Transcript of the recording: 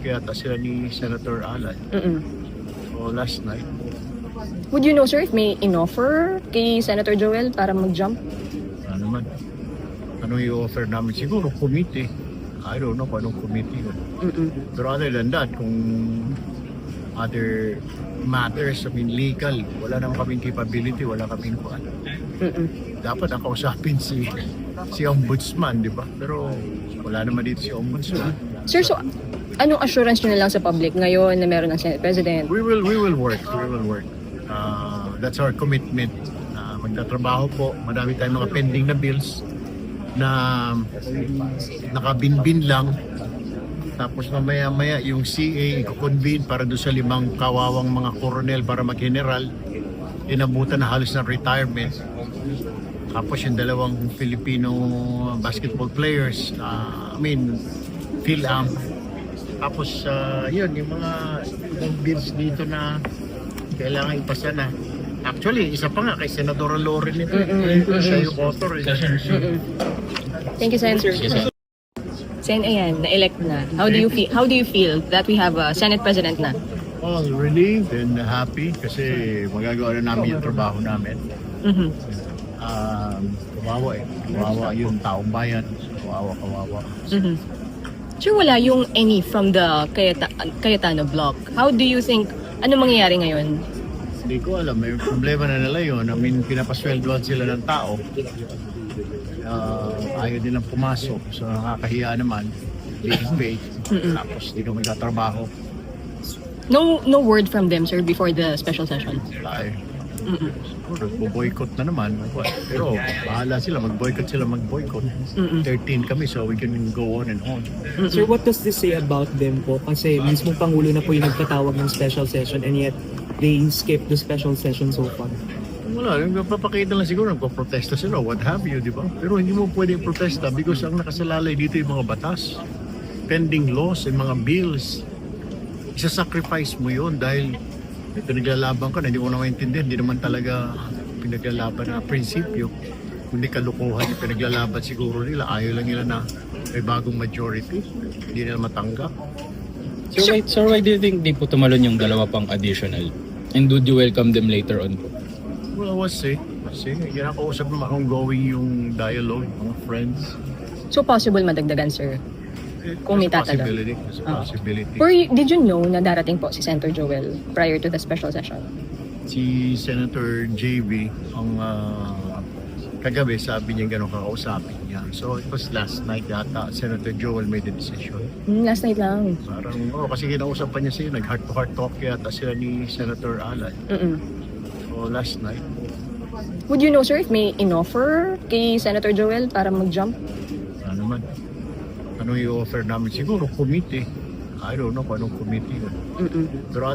Kaya sila ni Senator Alan. So last night. Would you know, sir, if may in-offer kay Senator Joel para mag-jump? Ano naman? Ano yung offer namin? Siguro committee. I don't know kung anong committee yun. Pero other than that, kung other matters, I mean legal, wala naman kaming capability, wala kaming kuan. Dapat ang kausapin si Ombudsman, di ba? Pero wala naman dito si Ombudsman. Sir, so anong assurance nyo na lang sa public ngayon na meron ng Senate President? We will work. That's our commitment. Magtatrabaho po. Madami tayong mga pending na bills na nakabinbin lang. Tapos mamaya yung CA i-convene para doon sa 5 kawawang mga koronel para mag-general. Inabutan na halos ng retirement. Tapos yung 2 Filipino basketball players, PhilAm. Tapos yun, yung mga bills dito na kailangan ipasa na. Actually, isa pa nga kay Senadora Loren ito. Siya yung author. Thank you, Senator. Sen, ayan, na-elect na. How do you feel that we have a Senate President na? Well, relieved and happy kasi magagawa na namin yung trabaho namin. Kawawa yung taong bayan. Kawawa. Sure, wala yung any from the Cayetano block. How do you think, ano mangyayari ngayon? Hindi ko alam, may problema na nila yun. I mean, pinapasweldoan sila ng tao. Ayaw nilang pumasok. So nakakahiya naman. Being paid. Tapos di ka magtatrabaho. No word from them, sir, before the special session? Ay. Boycott na naman. Pero bahala sila. Mag-boycott. 13 kami so we can go on and on. Sir, what does this say about them po? Kasi mismo Pangulo na po yung nagtatawag ng special session and yet they skipped the special session so far. Wala, nagpapakita lang siguro, nagpaprotesta sila, what have you, di ba? Pero hindi mo pwedeng protesta because ang nakasalalay dito yung mga batas, pending laws, yung mga bills. Isa-sacrifice mo yun dahil pinaglalaban ka na, hindi mo na maintindihan, hindi naman talaga pinaglalaban na prinsipyo. Kundi kalukuhan yung pinaglalaban siguro nila, ayaw lang nila na may bagong majority, hindi nila matanggap. Sir, why do you think di po tumalon yung 2 pang additional? And would you welcome them later on po? Well, we'll see. Kinakausap naman ongoing yung dialogue, mga friends. So possible madagdagan, sir? Kung may tatalo. It's a possibility. Or did you know na darating po si Senator Joel prior to the special session? Si Senator JV, ang kagabi sabi niya gano'ng kakausapin niya. So it was last night yata, Senator Joel made the decision. Last night lang. Parang, kasi kinausapan niya siya, nag-heart-to-heart talk yata sila ni Senator Alan. So last night. Would you know, sir, if may in-offer kay Senator Joel para mag-jump? Ano naman? Ano yung offer namin? Siguro committee. I don't know kung anong committee yun. Pero